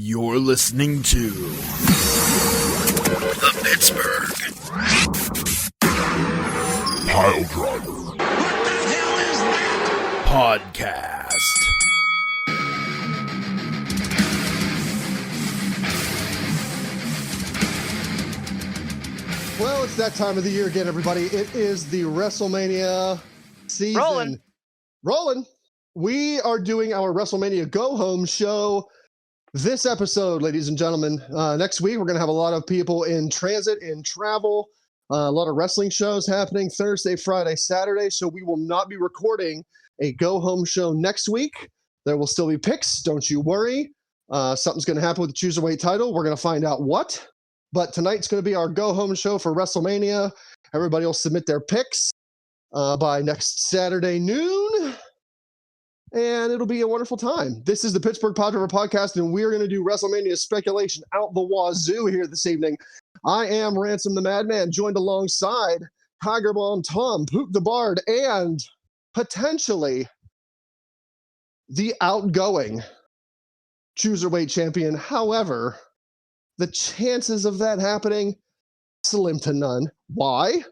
You're listening to the Pittsburgh Piledriver. What the hell is that? Podcast. Well, it's that time of the year again, everybody. It is the Wrestle Mania season. Rolling. We are doing our Wrestle Mania Go Home show this episode, ladies and gentlemen. Next week, we're going to have a lot of people in transit, in travel, a lot of wrestling shows happening Thursday, Friday, Saturday. So we will not be recording a Go Home show next week. There will still be picks. Don't you worry. Something's going to happen with the Chooserweight title. We're going to find out what. But tonight's going to be our go-home show for WrestleMania. Everybody will submit their picks by next Saturday noon, and it'll be a wonderful time. This is the Pittsburgh Piledriver Podcast, and we're going to do WrestleMania speculation out the wazoo here this evening. I am Ransom the Madman, joined alongside Tiger Bomb Tom, Poop the Bard, and potentially the outgoing Chooserweight champion. However, the chances of that happening, slim to none. Why?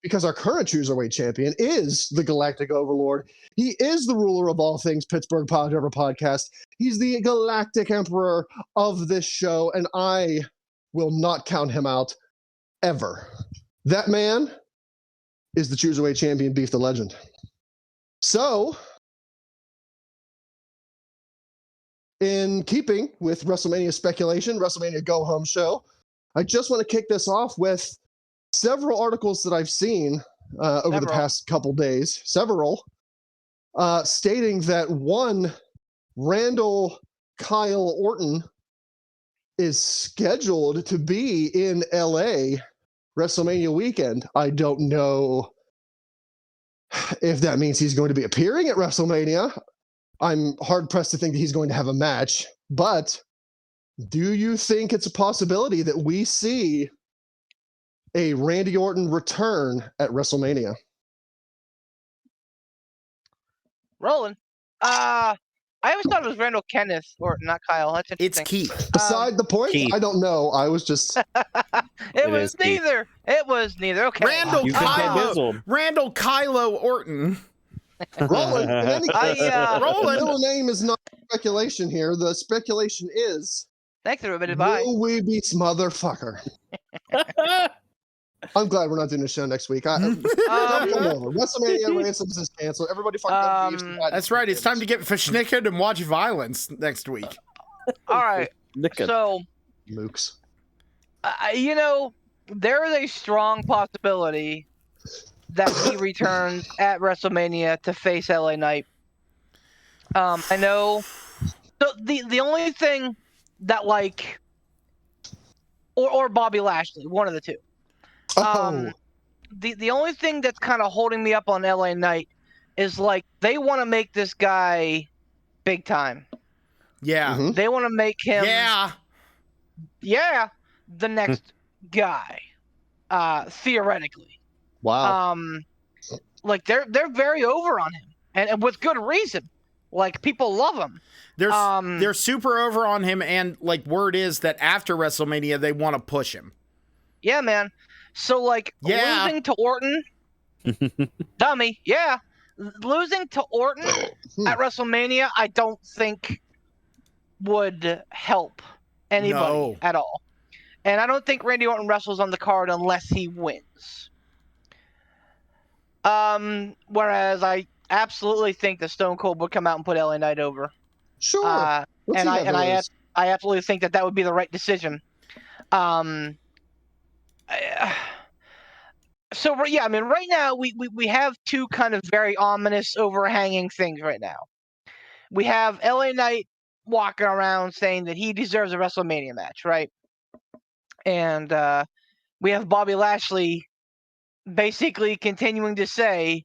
Because our current Chooserweight champion is the Galactic Overlord. He is the ruler of all things Pittsburgh Piledriver Podcast. He's the Galactic Emperor of this show, and I will not count him out ever. That man is the Chooserweight champion, Beef the Legend. So, in keeping with WrestleMania speculation, WrestleMania Go Home show, I just want to kick this off with several articles that I've seen over the past couple days, stating that one Randall Kyle Orton is scheduled to be in LA WrestleMania weekend. I don't know if that means he's going to be appearing at WrestleMania. I'm hard-pressed to think that he's going to have a match, but do you think it's a possibility that we see a Randy Orton return at WrestleMania? Rolling. I always thought it was Randall Kenneth Orton, not Kyle. That's It's interesting. Keith. Beside the point, Keith. I don't know. I was just... It was neither. It was neither. Okay. Randall You can get Bizzled. Kylo Orton. Rolling. In any case, the Rolling. middle name is not speculation here. The speculation is, Thanks, everybody. Bye. will we be motherfucker? I'm glad we're not doing a show next week. Don't come over. WrestleMania Ransoms is canceled. Everybody fucking Beefs. That's right. It's time to get verschnicked and watch violence next week. All right. So, Mooks. there is a strong possibility that he returns at WrestleMania to face LA Knight. I know. So the only thing that or Bobby Lashley, one of the two. The only thing that's kind of holding me up on LA Knight is they want to make this guy big time. Yeah. Mm-hmm. They want to make him the next guy. Theoretically. Wow. They're very over on him, and with good reason. People love him. They're super over on him, and word is that after WrestleMania they want to push him. Yeah, man. So losing to Orton, dummy. Yeah, losing to Orton at WrestleMania, I don't think would help anybody at all. And I don't think Randy Orton wrestles on the card unless he wins. Whereas I absolutely think that Stone Cold would come out and put LA Knight over. Sure. I absolutely think that would be the right decision. Right now we have two kind of very ominous overhanging things right now. We have LA Knight walking around saying that he deserves a WrestleMania match, right? And we have Bobby Lashley basically continuing to say,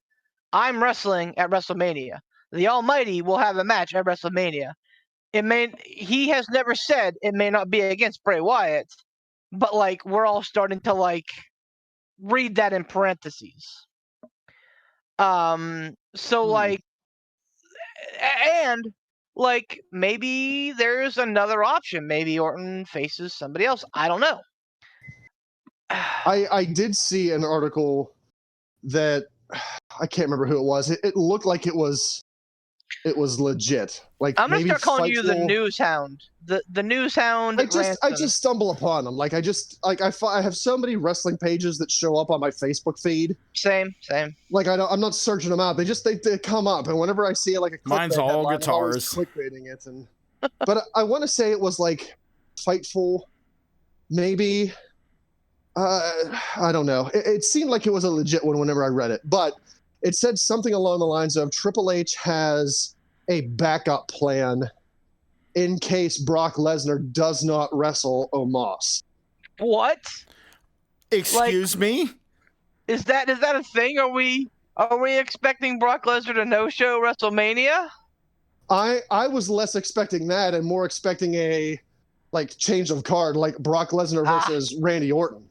I'm wrestling at WrestleMania. The Almighty will have a match at WrestleMania. He has never said it may not be against Bray Wyatt, but we're all starting to read that in parentheses. And like maybe there's another option. Maybe Orton faces somebody else. I don't know. I did see an article that I can't remember who it was. It looked like it was legit. Like I'm gonna maybe start calling you the Fightful. news hound. The news hound. I just stumble upon them. Like I have so many wrestling pages that show up on my Facebook feed. Same. Like I'm not searching them out. They come up, and whenever I see like a Mine's clickbait all headline, I'm always guitars. clickbaiting it. And but I want to say it was like Fightful, maybe. I don't know. It seemed like it was a legit one whenever I read it, but it said something along the lines of Triple H has a backup plan in case Brock Lesnar does not wrestle Omos. What? Excuse me? Is that a thing? Are we expecting Brock Lesnar to no-show WrestleMania? I was less expecting that and more expecting a like change of card, like Brock Lesnar versus Randy Orton.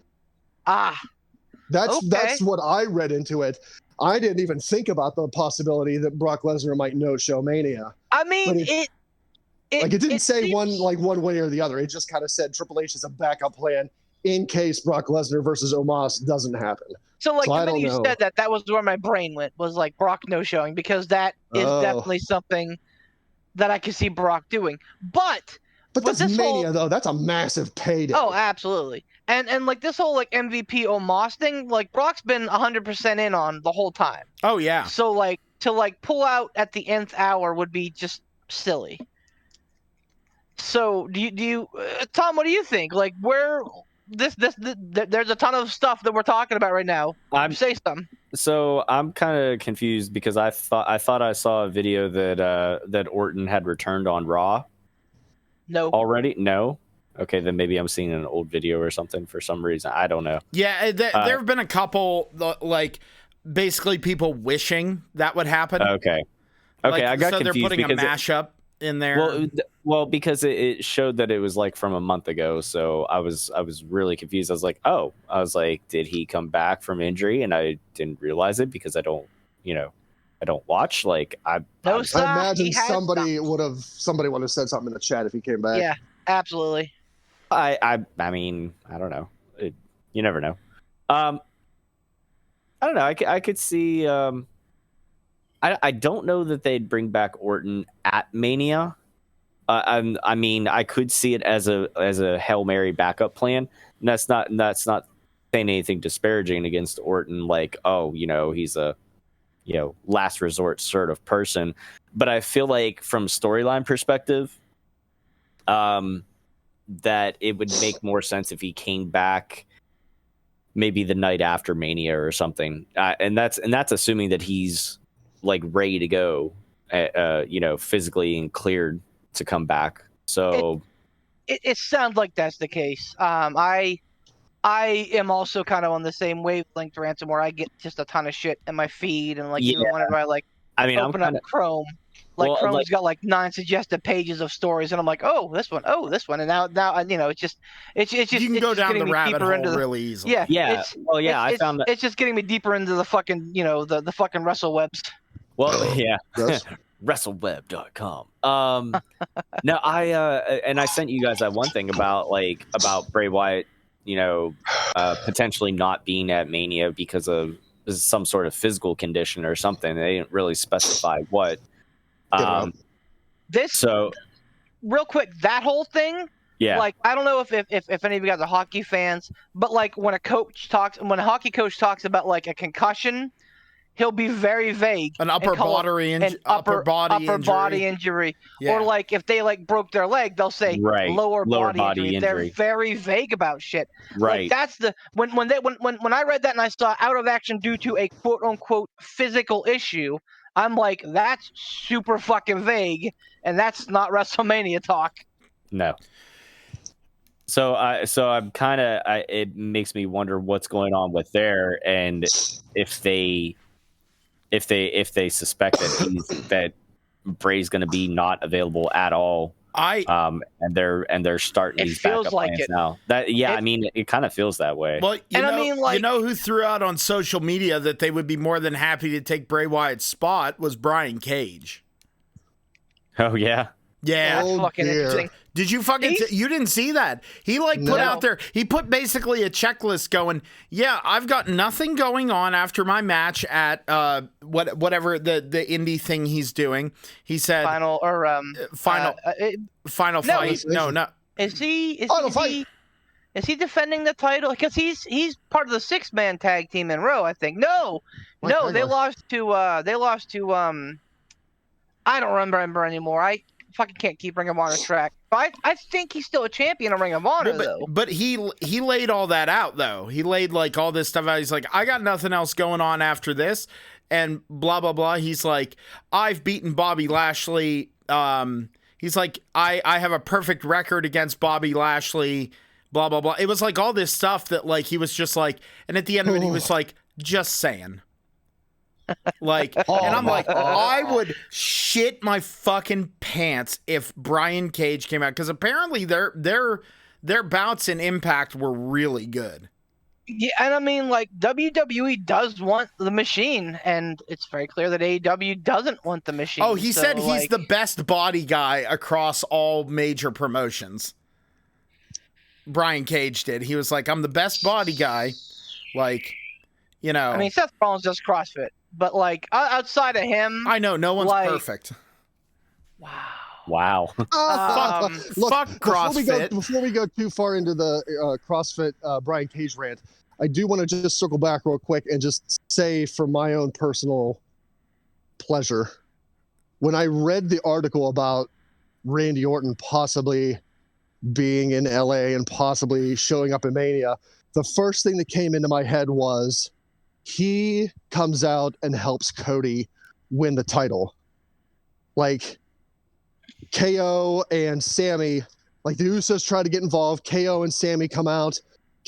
That's what I read into it. I didn't even think about the possibility that Brock Lesnar might no-show Mania. I mean, it didn't say one way or the other. It just kind of said Triple H is a backup plan in case Brock Lesnar versus Omos doesn't happen. So the minute you said that was where my brain went, was like Brock no-showing, because that is definitely something that I could see Brock doing. But that's Mania, though. That's a massive payday. Oh, absolutely. And like this whole like MVP Omos thing, like Brock's been 100% in on the whole time. Oh yeah. So like to like pull out at the nth hour would be just silly. So do you Tom, what do you think? Like where there's a ton of stuff that we're talking about right now. Say something. So I'm kind of confused because I thought I saw a video that Orton had returned on Raw. No. Already? No. Okay, then maybe I'm seeing an old video or something for some reason. I don't know. Yeah, there have been a couple, like, basically people wishing that would happen. Okay, like, so I got confused. So they're putting a mashup in there. Well, because it showed that it was, like, from a month ago, so I was really confused. I was like, did he come back from injury? And I didn't realize it because I don't watch. Like, I imagine somebody would have said something in the chat if he came back. Yeah, absolutely. I mean, I don't know. You never know. I don't know. I could see. I don't know that they'd bring back Orton at Mania. I mean, I could see it as a Hail Mary backup plan. And that's not saying anything disparaging against Orton. Like, he's a last resort sort of person. But I feel like from storyline perspective, that it would make more sense if he came back maybe the night after Mania or something. And that's assuming that he's like ready to go, physically and cleared to come back. So it sounds like that's the case. I am also kind of on the same wavelength, Ransom, where I get just a ton of shit in my feed, and like even whenever I open up Chrome, Chrome's got like 9 suggested pages of stories, and I'm like, this one, and now it's just you can go down the rabbit hole really easily. Yeah. I found that it's just getting me deeper into the fucking the fucking WrestleWebs. Well, yeah. WrestleWeb.com. No, I sent you guys that one thing about Bray Wyatt, potentially not being at Mania because of some sort of physical condition or something. They didn't really specify what. Real quick, that whole thing. Yeah. Like, I don't know if any of you guys are hockey fans, but like when a hockey coach talks about like a concussion, he'll be very vague. An upper body injury. Yeah. Or like if they like broke their leg, they'll say lower body injury. They're very vague about shit. Right. Like that's the when I read that and I saw out of action due to a quote unquote physical issue, I'm like, that's super fucking vague, and that's not WrestleMania talk. No. So I'm kind of it makes me wonder what's going on with there, and if they suspect that Bray's going to be not available at all. And they're starting these backup plans now. I mean, it kind of feels that way. Well, you know who threw out on social media that they would be more than happy to take Bray Wyatt's spot was Brian Cage. Oh yeah. Yeah. That's Oh, fucking dear. interesting. Did you fucking you didn't see that? He put No. out there, he put basically a checklist going, yeah, I've got nothing going on after my match at whatever the indie thing he's doing. He said Final final no, fight. No. is he Final fight. is he defending the title? Because he's part of the 6-man tag team in Raw, I think. No, Mike they Hagler. lost to I don't remember anymore. I fucking can't keep Ring of Honor track. But I think he's still a champion of Ring of Honor, though. But he laid all that out though. He laid like all this stuff out. He's like, I got nothing else going on after this, and blah blah blah. He's like, I've beaten Bobby Lashley. He's like, I have a perfect record against Bobby Lashley. Blah blah blah. It was like all this stuff that like he was just like, and at the end of it, he was like, just saying. Like, and I'm like, I would shit my fucking pants if Brian Cage came out, because apparently their bouts in Impact were really good. Yeah, and I mean, like, WWE does want the machine, and it's very clear that AEW doesn't want the machine. Oh, he said he's the best body guy across all major promotions. Brian Cage did. He was like, I'm the best body guy. Like, you know. I mean, Seth Rollins does CrossFit, but like outside of him, I know no one's like, perfect. Wow. Fuck CrossFit. Before we go too far into the CrossFit Brian Cage rant, I do want to just circle back real quick and just say, for my own personal pleasure, when I read the article about Randy Orton possibly being in LA and possibly showing up in Mania, the first thing that came into my head was he comes out and helps Cody win the title. Like, KO and Sammy, like the Usos try to get involved. KO and Sammy come out.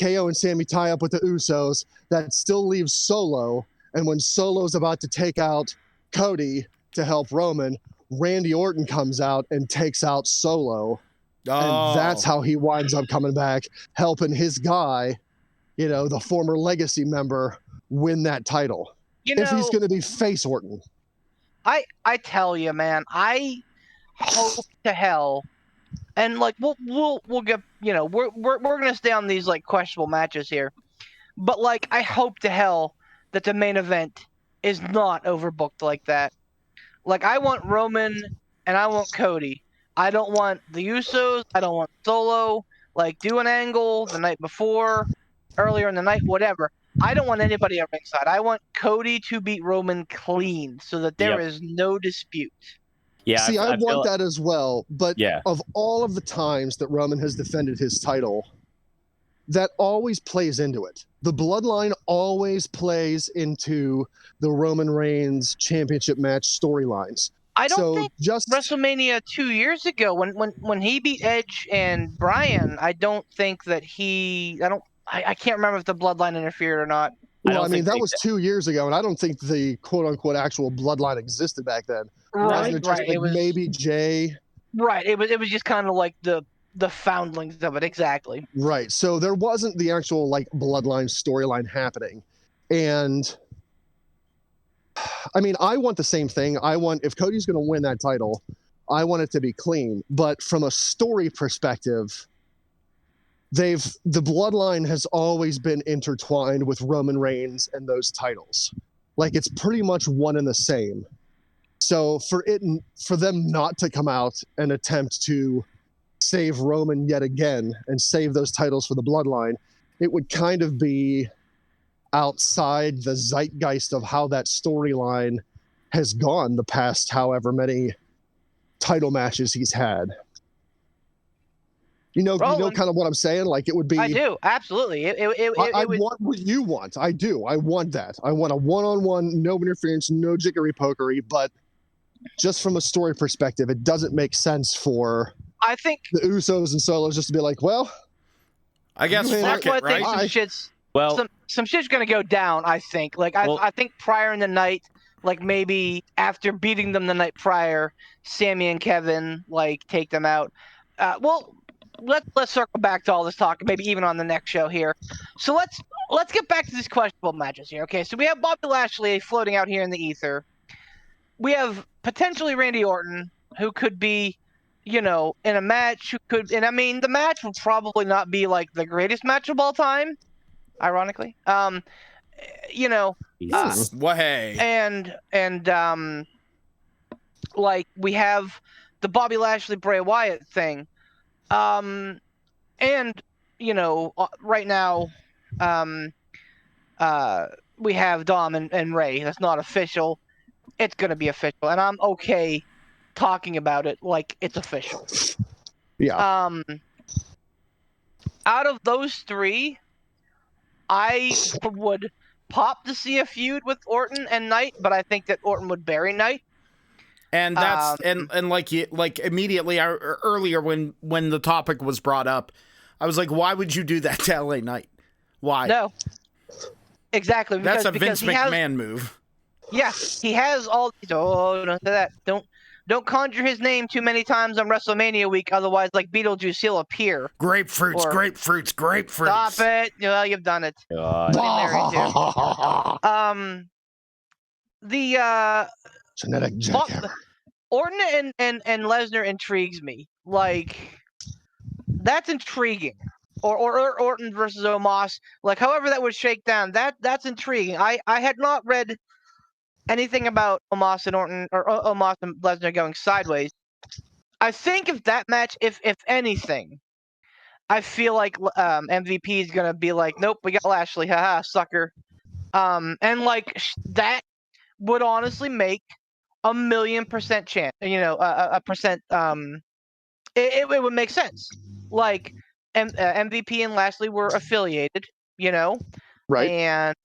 KO and Sammy tie up with the Usos. That still leaves Solo. And when Solo's about to take out Cody to help Roman, Randy Orton comes out and takes out Solo. And that's how he winds up coming back, helping his guy, you know, the former Legacy member, win that title. you know, If he's going to be face Orton. I tell you, man, I hope to hell, and like we'll get, you know, we're gonna stay on these like questionable matches here, but like I hope to hell that the main event is not overbooked like that. Like, I want Roman and I want Cody. I don't want the Usos. I don't want Solo. Like, do an angle the night before, earlier in the night, whatever. I don't want anybody at ringside. I want Cody to beat Roman clean so that there is no dispute. Yeah. See, I want that as well. But Yeah. of all of the times that Roman has defended his title, that always plays into it. The bloodline always plays into the Roman Reigns championship match storylines. I don't So think just WrestleMania 2 years ago, when he beat Edge and Bryan, I don't think that I can't remember if the bloodline interfered or not. well, I mean, that was 2 years ago, and I don't think the quote unquote actual bloodline existed back then. Wasn't it just Right. like It was maybe Jay? right. It was just kind of like the foundlings of it, exactly. Right. So there wasn't the actual like bloodline storyline happening. And I mean, I want the same thing. I want, if Cody's going to win that title, I want it to be clean. But from a story perspective, the bloodline has always been intertwined with Roman Reigns and those titles. Like, it's pretty much one and the same. So for them not to come out and attempt to save Roman yet again and save those titles for the bloodline, it would kind of be outside the zeitgeist of how that storyline has gone the past however many title matches he's had. You know kind of what I'm saying? Like, it would be. I do, absolutely. I want what you want. I do. I want that. I want a one-on-one, no interference, no jiggery-pokery. But just from a story perspective, it doesn't make sense for I think the Usos and Solos just to be like, well, I guess You fuck that's why it, I think right? some shit's gonna go down. I think. Like, I think prior in the night, like maybe after beating them the night prior, Sammy and Kevin like take them out. Let's circle back to all this talk, maybe even on the next show here. So let's get back to these questionable matches here. Okay, so we have Bobby Lashley floating out here in the ether. We have potentially Randy Orton who could be, in a match, and I mean, the match will probably not be like the greatest match of all time, ironically. Jesus. Way. And like we have the Bobby Lashley Bray Wyatt thing, and right now, we have Dom and Ray. That's not official. It's gonna be official, and I'm okay talking about it like it's official. Yeah. Out of those three, I would pop to see a feud with Orton and Knight, but I think that Orton would bury Knight. And that's and like immediately earlier when the topic was brought up, I was like, why would you do that to LA Knight? Why? No. Exactly. That's a Vince McMahon move. Yeah, he has all these. Oh, don't do that. Don't conjure his name too many times on WrestleMania week, otherwise, like Beetlejuice, he'll appear. Grapefruits. Stop it! Well, you've done it. Genetic jackhammer. Orton and Lesnar intrigues me. Like, that's intriguing. Or Orton versus Omos. Like, however that would shake down, that's intriguing. I had not read anything about Omos and Orton or Omos and Lesnar going sideways. I think if that match, if anything, I feel like MVP is gonna be like, nope, we got Lashley, haha, sucker. And like that would honestly make 1,000,000% chance. A percent. It would make sense. Like MVP and Lashley were affiliated, Right. And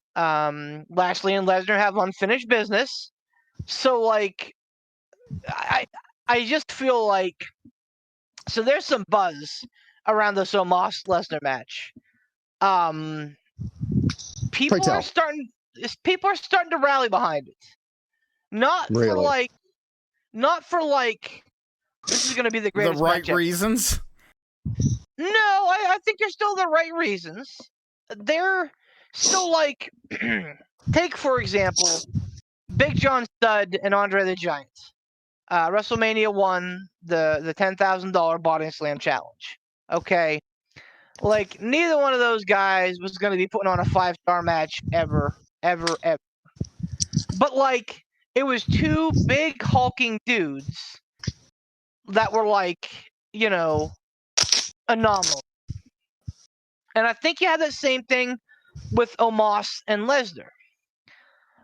Lashley and Lesnar have unfinished business. So like I just feel like there's some buzz around this Omos Lesnar match. People are starting to rally behind it. Not for like this is gonna be the greatest the right matchup. Reasons? No, I think they're still the right reasons. They're still like, take for example, Big John Studd and Andre the Giant. WrestleMania 1, the $10,000 Body Slam Challenge. Okay, like neither one of those guys was going to be putting on a 5-star match ever. But like, it was two big hulking dudes that were like, anomalous. And I think you have that same thing with Omos and Lesnar.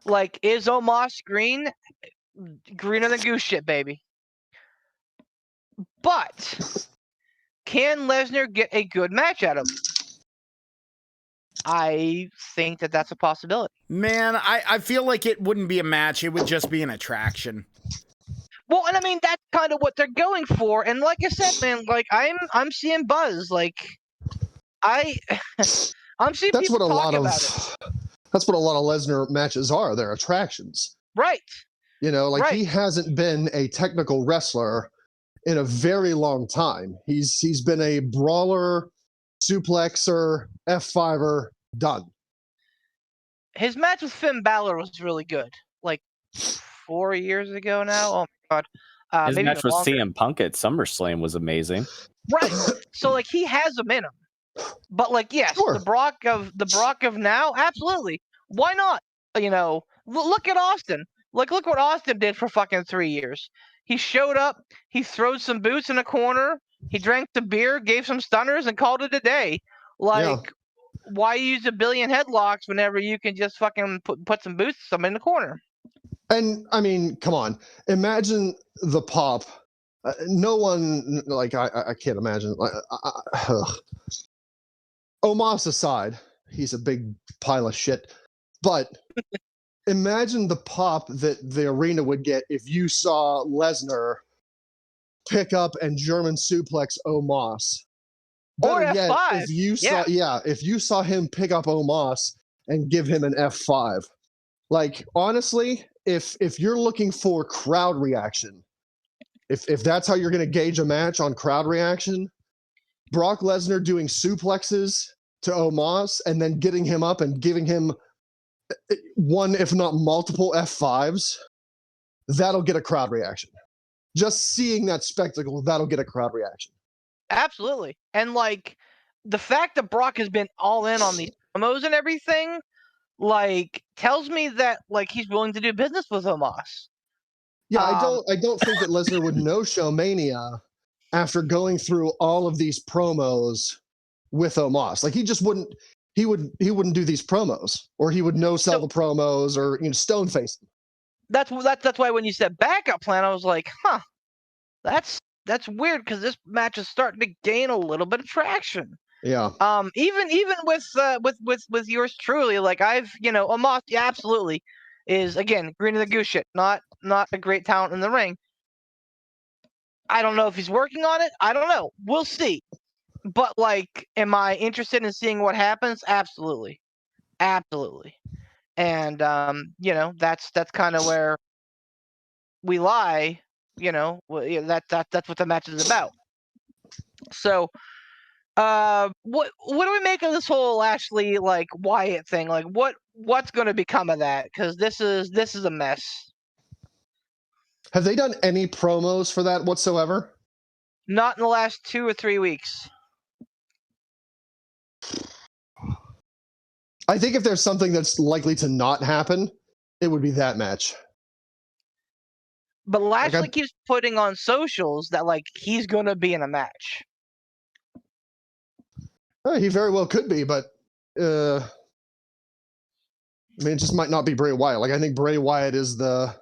Like, is Omos greener than goose shit, baby? But can Lesnar get a good match out of it? I think that that's a possibility. Man, I feel like it wouldn't be a match. It would just be an attraction. Well, and I mean, that's kind of what they're going for. And like I said, man, like I'm seeing buzz. Like I'm seeing That's people what a talk lot about of. it. That's what a lot of Lesnar matches are. They're attractions. Right. Right. He hasn't been a technical wrestler in a very long time. He's been a brawler, suplexer, F5er, done. His match with Finn Balor was really good. Like 4 years ago now. Oh my god. His maybe match even with longer. CM Punk at SummerSlam was amazing. Right. So like he has them in him. But like, yes, Sure. the Brock of now, absolutely. Why not? Look at Austin. Like, look what Austin did for fucking 3 years. He showed up, he threw some boots in a corner, he drank the beer, gave some stunners, and called it a day. Like, why use a billion headlocks whenever you can just fucking put some boots in the corner? And I mean, come on, imagine the pop. No one, like, I can't imagine. Omos aside, he's a big pile of shit. But imagine the pop that the arena would get if you saw Lesnar pick up and German suplex Omos. Or Better yet, F5. if you saw him pick up Omos and give him an F5. Like, honestly, if you're looking for crowd reaction, if that's how you're going to gauge a match on crowd reaction, Brock Lesnar doing suplexes to Omos and then getting him up and giving him one, if not multiple F5s, that'll get a crowd reaction. just seeing that spectacle, that'll get a crowd reaction. Absolutely. And like the fact that Brock has been all in on these promos and everything, like tells me that like he's willing to do business with Omos. Yeah, I don't think that Lesnar would no-show Mania after going through all of these promos with Omos. Like he wouldn't do these promos, or he would no-sell the promos, or stone face them. That's why when you said backup plan, I was like, huh, that's weird because this match is starting to gain a little bit of traction. Yeah. Even with yours truly, like Omos, yeah, absolutely is again green of the goose shit, not a great talent in the ring. I don't know if he's working on it. I don't know. We'll see. But like, am I interested in seeing what happens? Absolutely, absolutely. And that's kind of where we lie. That's what the match is about. So, what do we make of this whole Lashley like Wyatt thing? Like, what's going to become of that? Because this is a mess. Have they done any promos for that whatsoever? Not in the last 2 or 3 weeks. I think if there's something that's likely to not happen, it would be that match. But Lashley keeps putting on socials that like he's going to be in a match. He very well could be, but I mean, it just might not be Bray Wyatt. Like I think Bray Wyatt is the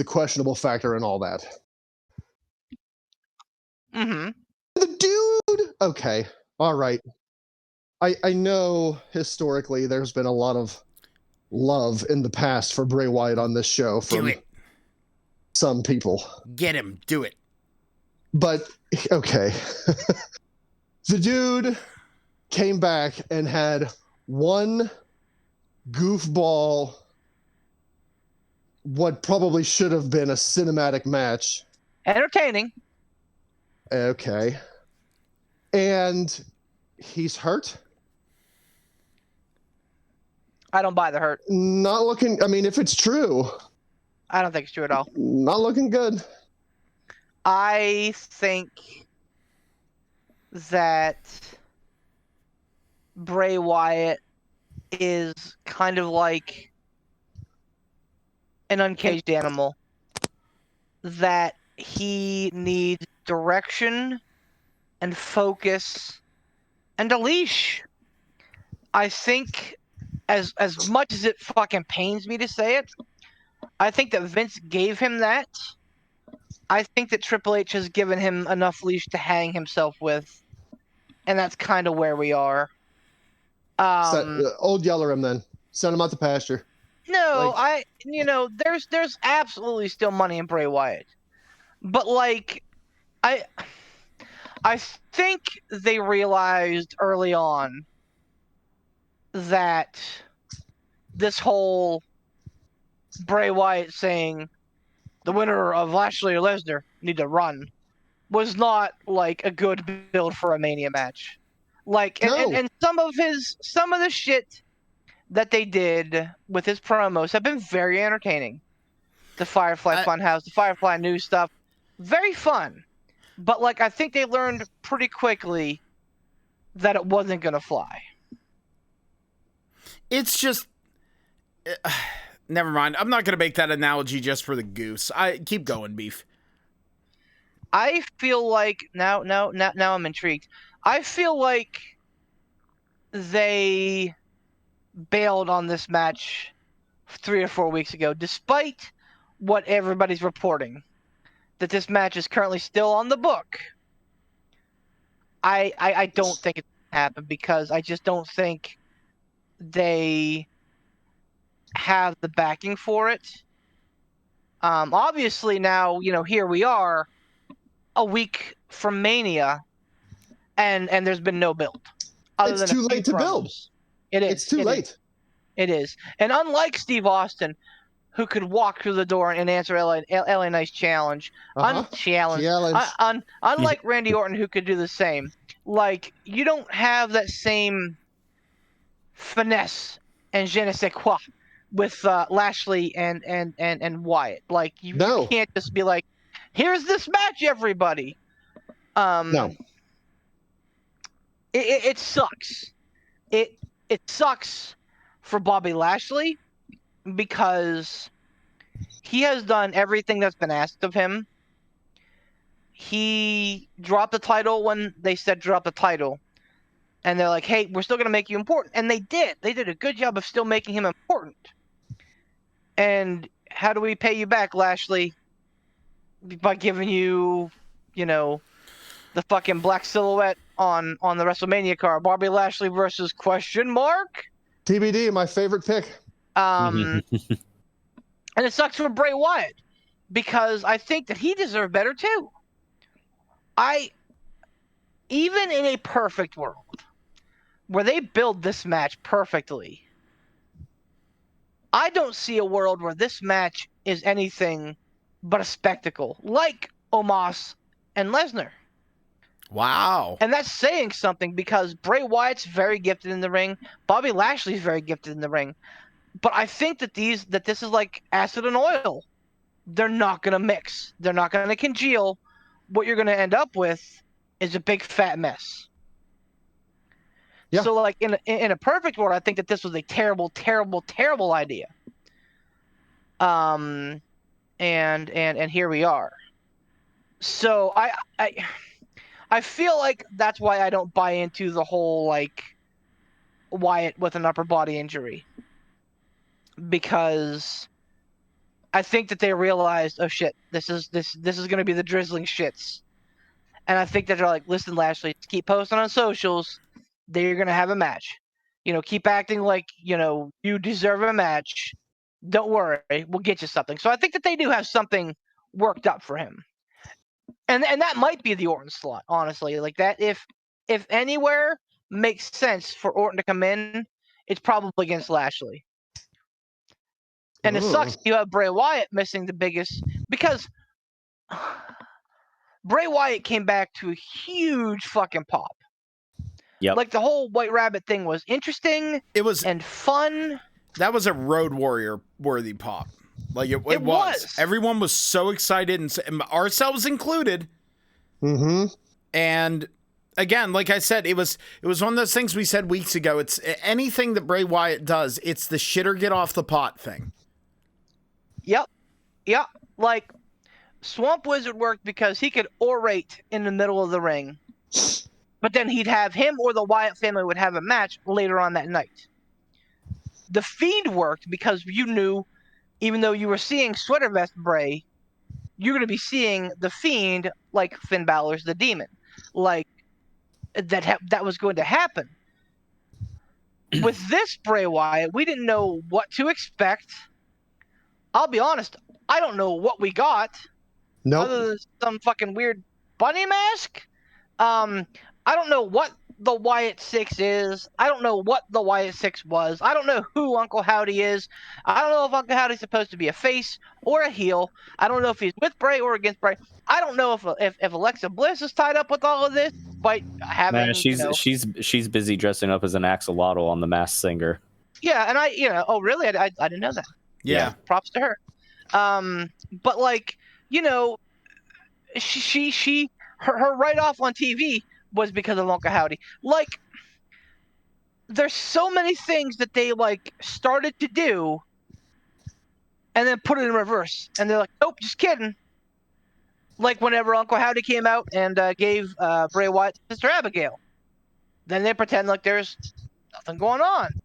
questionable factor in all that. Mm-hmm. The dude. Okay. All right. I know historically there's been a lot of love in the past for Bray Wyatt on this show from some people. Get him. Do it. But, okay. The dude came back and had one goofball, what probably should have been a cinematic match. Entertaining. Okay. And he's hurt. I don't buy the hurt. Not looking, I mean, if it's true. I don't think it's true at all. Not looking good. I think that Bray Wyatt is kind of like an uncaged animal, that he needs direction and focus and a leash. I think as much as it fucking pains me to say it, I think that Vince gave him that. I think that Triple H has given him enough leash to hang himself with, and that's kind of where we are. Old Yeller him then. Send him out to pasture. No, there's absolutely still money in Bray Wyatt, but like, I think they realized early on that this whole Bray Wyatt saying the winner of Lashley or Lesnar need to run was not like a good build for a Mania match. Like, and some of the shit that they did with his promos have been very entertaining. The Firefly Funhouse, the Firefly News stuff, very fun. But like, I think they learned pretty quickly that it wasn't gonna fly. It's just, never mind. I'm not gonna make that analogy just for the goose. I keep going, Beef. I feel like now I'm intrigued. I feel like they bailed on this match 3 or 4 weeks ago, despite what everybody's reporting, that this match is currently still on the book. I don't think it's going to happen because I just don't think they have the backing for it. Obviously now, here we are a week from Mania, and there's been no build. It's too late to build. It is. It's too late. It is. And unlike Steve Austin, who could walk through the door and answer LA Knight's challenge, unlike Randy Orton, who could do the same, like, you don't have that same finesse and je ne sais quoi with Lashley and Wyatt. Like, you can't just be like, here's this match, everybody. No. It sucks. It sucks for Bobby Lashley because he has done everything that's been asked of him. He dropped the title when they said drop the title. And they're like, hey, we're still going to make you important. And they did. They did a good job of still making him important. And how do we pay you back, Lashley? By giving you, the fucking black silhouette on the WrestleMania card. Bobby Lashley versus ? TBD, my favorite pick. And it sucks for Bray Wyatt because I think that he deserved better too. Even in a perfect world where they build this match perfectly, I don't see a world where this match is anything but a spectacle, like Omos and Lesnar. Wow. And that's saying something because Bray Wyatt's very gifted in the ring. Bobby Lashley's very gifted in the ring. But I think that this is like acid and oil. They're not going to mix. They're not going to congeal. What you're going to end up with is a big fat mess. Yeah. So like in a perfect world, I think that this was a terrible, terrible, terrible idea. And here we are. So I feel like that's why I don't buy into the whole like Wyatt with an upper body injury. Because I think that they realized, oh shit, this is going to be the drizzling shits. And I think that they're like, listen, Lashley, keep posting on socials. They're going to have a match. Keep acting like, you deserve a match. Don't worry, we'll get you something. So I think that they do have something worked up for him. And that might be the Orton slot, honestly. Like that, if anywhere makes sense for Orton to come in, it's probably against Lashley. And it sucks you have Bray Wyatt missing the biggest, because Bray Wyatt came back to a huge fucking pop. Yep. Like the whole White Rabbit thing was interesting. It was and fun. That was a Road Warrior worthy pop. Like it was. Everyone was so excited, and ourselves included. Mm-hmm. And again, like I said, it was one of those things we said weeks ago. It's anything that Bray Wyatt does, it's the shit or get off the pot thing. Yep. Like Swamp Wizard worked because he could orate in the middle of the ring. But then he'd have him or the Wyatt family would have a match later on that night. The Fiend worked because you knew, even though you were seeing Sweater Vest Bray, you're going to be seeing the Fiend like Finn Balor's the Demon. Like, that was going to happen. With this Bray Wyatt, we didn't know what to expect. I'll be honest, I don't know what we got. Nope. Other than some fucking weird bunny mask. I don't know what the Wyatt 6 is. I don't know what the Wyatt 6 was. I don't know who Uncle Howdy is. I don't know if Uncle Howdy's supposed to be a face or a heel. I don't know if he's with Bray or against Bray. I don't know if Alexa Bliss is tied up with all of this, but having she's busy dressing up as an axolotl on The Masked Singer. Yeah, and oh really? I didn't know that. Yeah. Props to her. But like, she her write off on TV was because of Uncle Howdy. Like, there's so many things that they like started to do and then put it in reverse. And they're like, nope, just kidding. Like whenever Uncle Howdy came out and gave Bray Wyatt Sister Abigail. Then they pretend like there's nothing going on.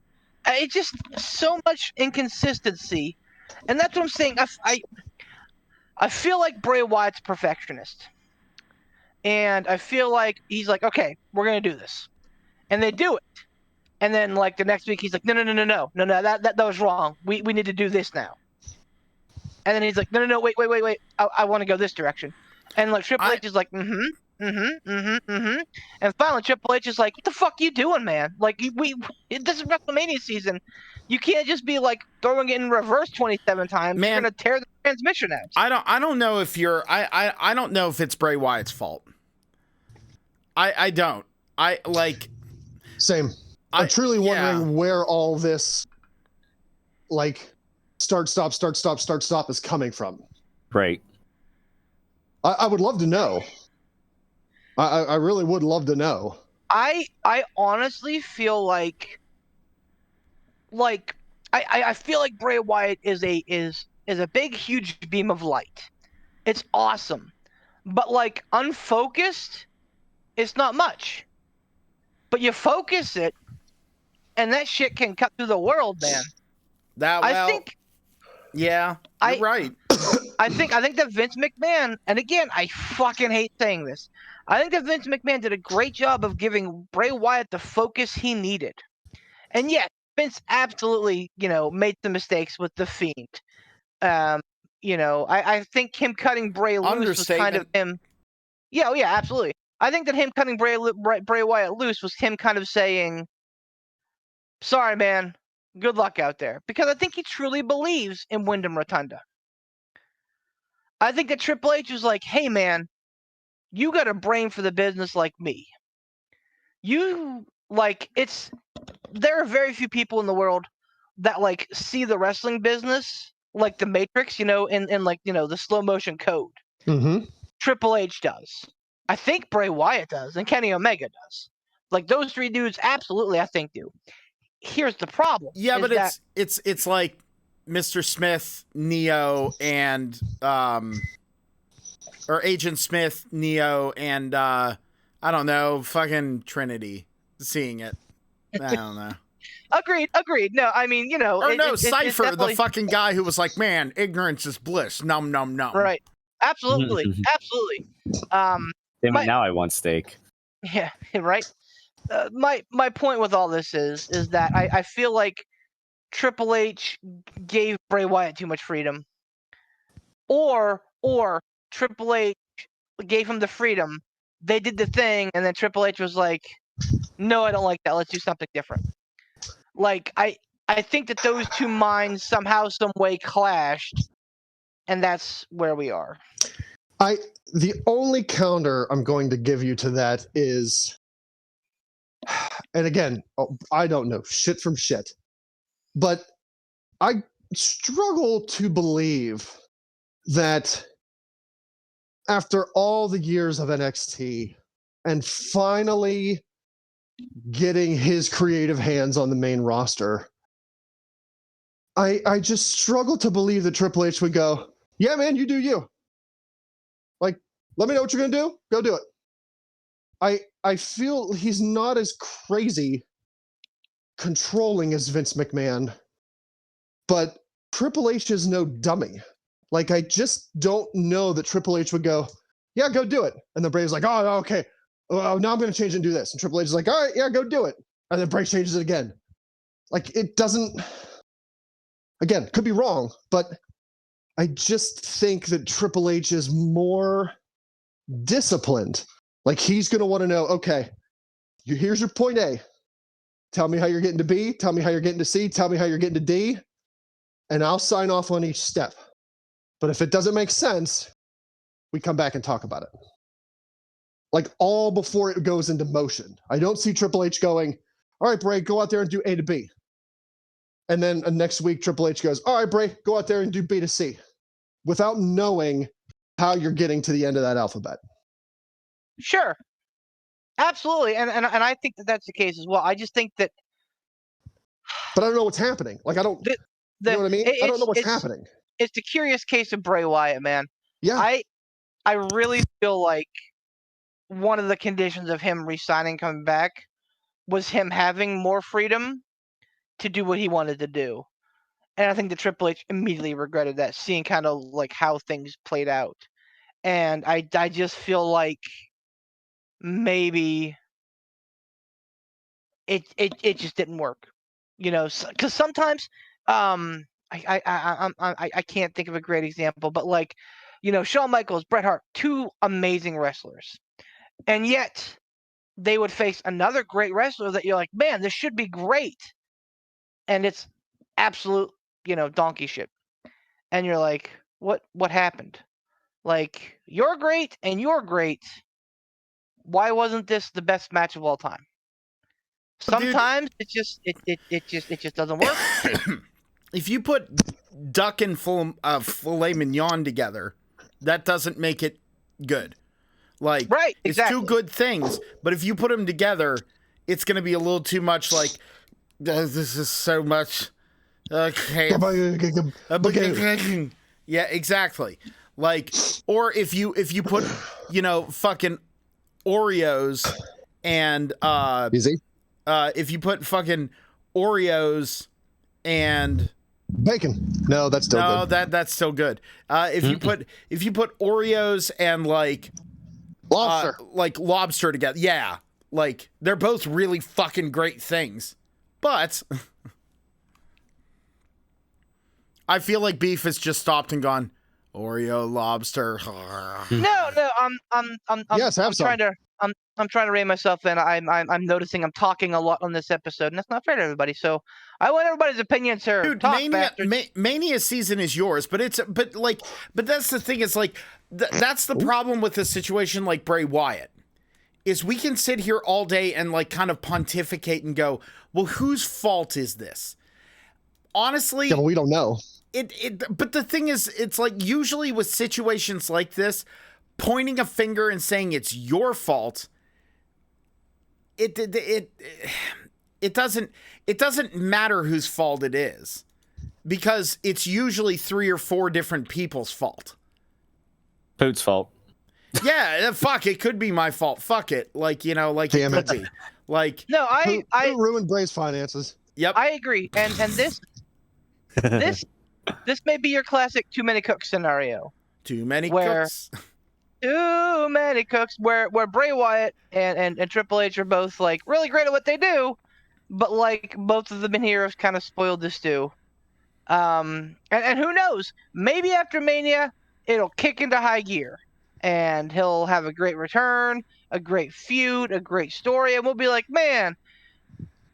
It's just so much inconsistency. And that's what I'm saying. I feel like Bray Wyatt's a perfectionist. And I feel like he's like, okay, we're going to do this. And they do it. And then like the next week, he's like, no, that was wrong. We need to do this now. And then he's like, no, wait. I want to go this direction. And like Triple H is like, And finally Triple H is like, what the fuck you doing, man? Like this is WrestleMania season. You can't just be like throwing it in reverse 27 times. Man, you're gonna tear the transmission out. I don't know if I don't know if it's Bray Wyatt's fault. I don't. Same. I'm truly wondering where all this like start stop is coming from. Right. I would love to know. I really would love to know. I honestly feel like I feel like Bray Wyatt is a big, huge beam of light. It's awesome. But like unfocused, it's not much. But you focus it, and that shit can cut through the world, man. I think yeah, you're right. I think that Vince McMahon, and again, I fucking hate saying this. I think that Vince McMahon did a great job of giving Bray Wyatt the focus he needed. And yes, Vince absolutely, made some mistakes with the Fiend. I think him cutting Bray loose was kind of him. Yeah, absolutely. I think that him cutting Bray Wyatt loose was him kind of saying, "Sorry, man. Good luck out there," because I think he truly believes in Wyndham Rotunda. I think that Triple H was like, "Hey, man, you got a brain for the business like me. There are very few people in the world that like see the wrestling business like the Matrix, in the slow motion code. Mm-hmm. Triple H does. I think Bray Wyatt does, and Kenny Omega does. Like those three dudes, absolutely, I think do. Here's the problem. Yeah, but it's like Mr. Smith, Neo, and or Agent Smith, Neo, and I don't know, fucking Trinity seeing it. I don't know. Agreed. No, I mean, Cypher, the fucking guy who was like, "Man, ignorance is bliss." Num num num. Right. Absolutely. Now I want steak. Yeah. Right. My point with all this is that I feel like Triple H gave Bray Wyatt too much freedom, or Triple H gave him the freedom. They did the thing, and then Triple H was like, "No, I don't like that. Let's do something different." Like I think that those two minds somehow, some way clashed, and that's where we are. The only counter I'm going to give you to that is, and again, I don't know shit from shit, but I struggle to believe that after all the years of NXT and finally getting his creative hands on the main roster, I just struggle to believe that Triple H would go, "Yeah, man, you do you. Like, let me know what you're going to do. Go do it." I feel he's not as crazy controlling as Vince McMahon, but Triple H is no dummy. Like, I just don't know that Triple H would go, "Yeah, go do it." And then Bray's like, "Oh, okay. Oh, now I'm going to change and do this." And Triple H is like, "All right, yeah, go do it." And then Bray changes it again. Like, it doesn't, again, could be wrong, but I just think that Triple H is more disciplined. Like, he's going to want to know, okay, here's your point A. Tell me how you're getting to B. Tell me how you're getting to C. Tell me how you're getting to D. And I'll sign off on each step. But if it doesn't make sense, we come back and talk about it. Like, all before it goes into motion. I don't see Triple H going, "All right, Bray, go out there and do A to B." And then next week, Triple H goes, "All right, Bray, go out there and do B to C," without knowing how you're getting to the end of that alphabet. Sure. Absolutely. And I think that that's the case as well. I just think that. But I don't know what's happening. Like, I don't. You know what I mean? I don't know what's happening. It's the curious case of Bray Wyatt, man. Yeah. I really feel like one of the conditions of him re-signing, coming back, was him having more freedom to do what he wanted to do. And I think that Triple H immediately regretted that, seeing kind of like how things played out. And I just feel like maybe it just didn't work, because sometimes I can't think of a great example, but like, Shawn Michaels, Bret Hart, two amazing wrestlers, and yet they would face another great wrestler that you're like, man, this should be great, and it's absolute, donkey shit, and you're like, what happened? Like, you're great and you're great. Why wasn't this the best match of all time? Sometimes it just doesn't work. If you put duck and filet mignon together, that doesn't make it good. Like, Right, it's exactly. two good things, but if you put them together, it's going to be a little too much like, this is so much. Okay. Yeah, exactly. Like, or if you put, fucking Oreos and, Easy. if you put fucking Oreos and Bacon. No, that's still good. that's still good. If you put Oreos and Lobster. like lobster together, yeah, like they're both really fucking great things. But I feel like beef has just stopped and gone Oreo lobster. No, I'm Yes, have some. I'm trying to rein myself in. I'm noticing I'm talking a lot on this episode, and that's not fair to everybody. So I want everybody's opinions here. Dude, Talk, Mania season is yours, but that's the thing. Is like that's the problem with a situation like Bray Wyatt. Is we can sit here all day and like kind of pontificate and go, well, whose fault is this? Honestly, Yeah, but we don't know. But the thing is, it's like usually with situations like this, pointing a finger and saying it's your fault, it doesn't matter whose fault it is, because it's usually 3 or 4 different people's fault. Poot's fault. Yeah, fuck, it could be my fault. Fuck it. Like, Damn it could it. be. Like, No, I ruined Bray's finances. yep. I agree, and this this may be your classic too many cooks scenario. Too many Where- cooks. Too many cooks, where Bray Wyatt and Triple H are both like really great at what they do, but like both of them in here have kind of spoiled the stew. And who knows? Maybe after Mania, it'll kick into high gear, and he'll have a great return, a great feud, a great story, and we'll be like, man,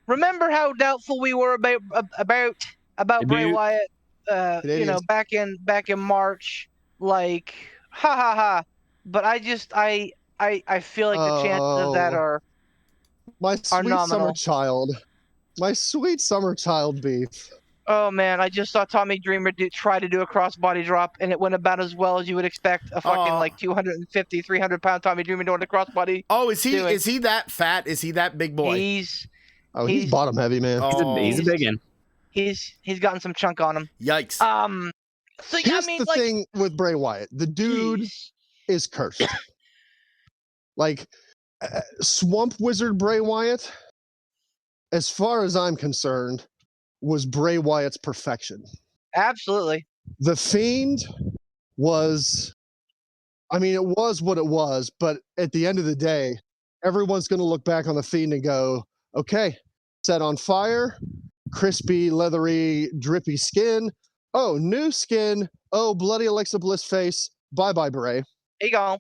remember how doubtful we were about Bray Wyatt, back in March, like, ha ha ha. But I feel like the chances of that are My sweet nominal. summer child. My sweet summer child beef. Oh man, I just saw Tommy Dreamer try to do a crossbody drop, and it went about as well as you would expect a fucking like 250, 300-pound Tommy Dreamer doing a crossbody. Oh, is he that fat? Is he that big boy? He's bottom heavy, man. He's a big one. He's gotten some chunk on him. Yikes. So yeah, Here's the thing with Bray Wyatt. The dude is cursed. Like, Swamp Wizard Bray Wyatt, as far as I'm concerned, was Bray Wyatt's perfection. Absolutely. The Fiend was, it was what it was, but at the end of the day, everyone's going to look back on the Fiend and go, okay, set on fire, crispy, leathery, drippy skin. Oh, new skin. Oh, bloody Alexa Bliss face. Bye-bye, Bray. There you go.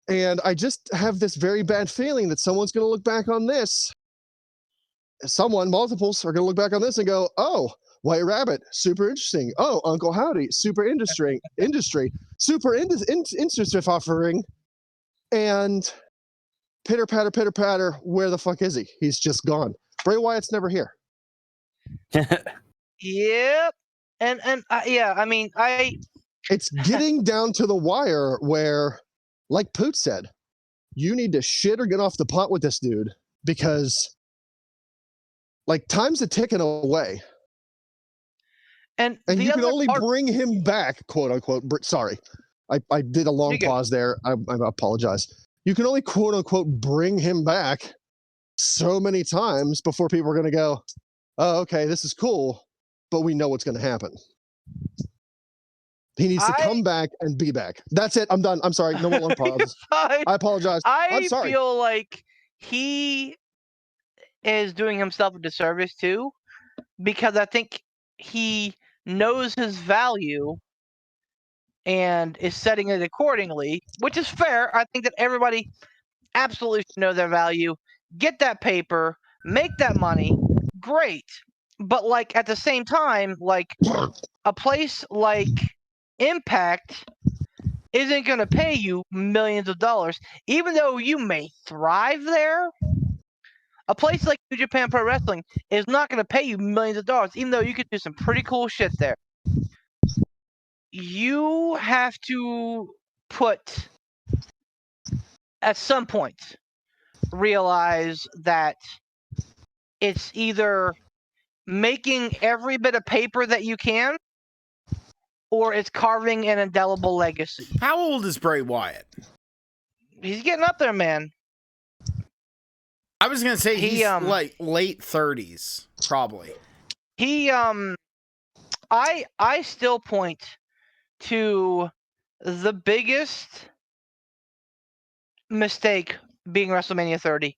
And I just have this very bad feeling that someone's going to look back on this. Multiples are going to look back on this and go, oh, White Rabbit, super interesting. Oh, Uncle Howdy, super industry, super industry offering. And pitter patter, where the fuck is he? He's just gone. Bray Wyatt's never here. Yep. And It's getting down to the wire where, like Poot said, you need to shit or get off the pot with this dude, because like time's a ticking away. And you can only bring him back, quote unquote. Sorry, I did a long pause there. I apologize. You can only, quote unquote, bring him back so many times before people are going to go, oh, okay, this is cool, but we know what's going to happen. He needs to come back and be back. That's it. I'm done. I'm sorry. No more long pauses. I apologize. I'm sorry. I feel like he is doing himself a disservice too, because I think he knows his value and is setting it accordingly, which is fair. I think that everybody absolutely should know their value, get that paper, make that money. Great. But like at the same time, like a place like Impact isn't going to pay you millions of dollars, even though you may thrive there. A place like New Japan Pro Wrestling is not going to pay you millions of dollars, even though you could do some pretty cool shit there. You have to put at some point realize that it's either making every bit of paper that you can, or it's carving an indelible legacy. How old is Bray Wyatt? He's getting up there, man. I was gonna say he's like late 30s, probably. I still point to the biggest mistake being WrestleMania 30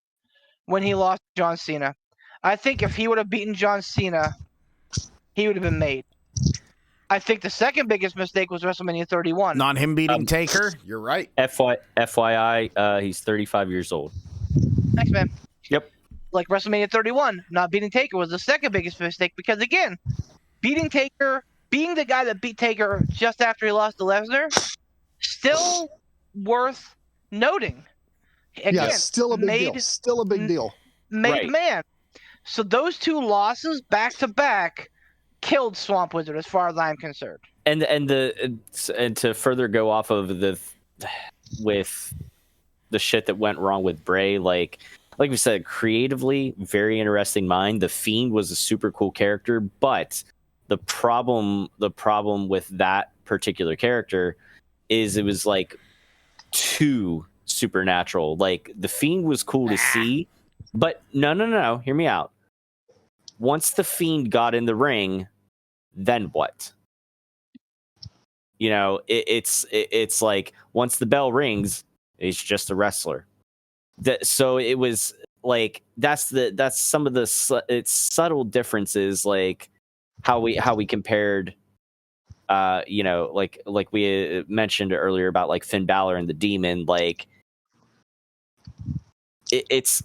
when he lost John Cena. I think if he would have beaten John Cena, he would have been made. I think the second biggest mistake was WrestleMania 31. Not him beating Taker. You're right. FYI, he's 35 years old. Thanks, man. Yep. Like WrestleMania 31, not beating Taker was the second biggest mistake because, again, beating Taker, being the guy that beat Taker just after he lost to Lesnar, still worth noting. Again, still a big deal. Still a big deal. Made man. So those two losses back to back killed Swamp Wizard, as far as I'm concerned. And to further go off of with the shit that went wrong with Bray, like we said, creatively, very interesting mind. The Fiend was a super cool character, but the problem with that particular character is it was like too supernatural. Like the Fiend was cool to see, but no, hear me out. Once the Fiend got in the ring, then what? You know, it's like once the bell rings, he's just a wrestler. So it was like that's some of the subtle differences, like how we compared, you know, like we mentioned earlier about like Finn Balor and the Demon, like. It's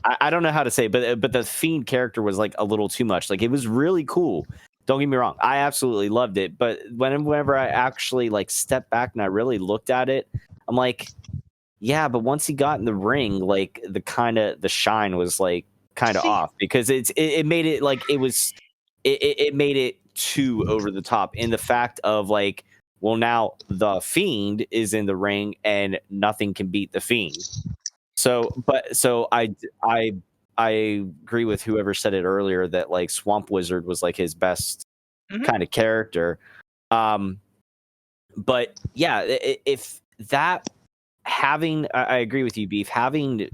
I don't know how to say it, but the Fiend character was like a little too much. Like it was really cool. Don't get me wrong. I absolutely loved it. But whenever I actually like stepped back and I really looked at it, I'm like, yeah, but once he got in the ring, like the shine was like kind of off because it made it like it made it too over the top in the fact of like, well, now the Fiend is in the ring and nothing can beat the Fiend. So I agree with whoever said it earlier that like Swamp Wizard was like his best kind of character. But yeah, if that I agree with you, Beef. Having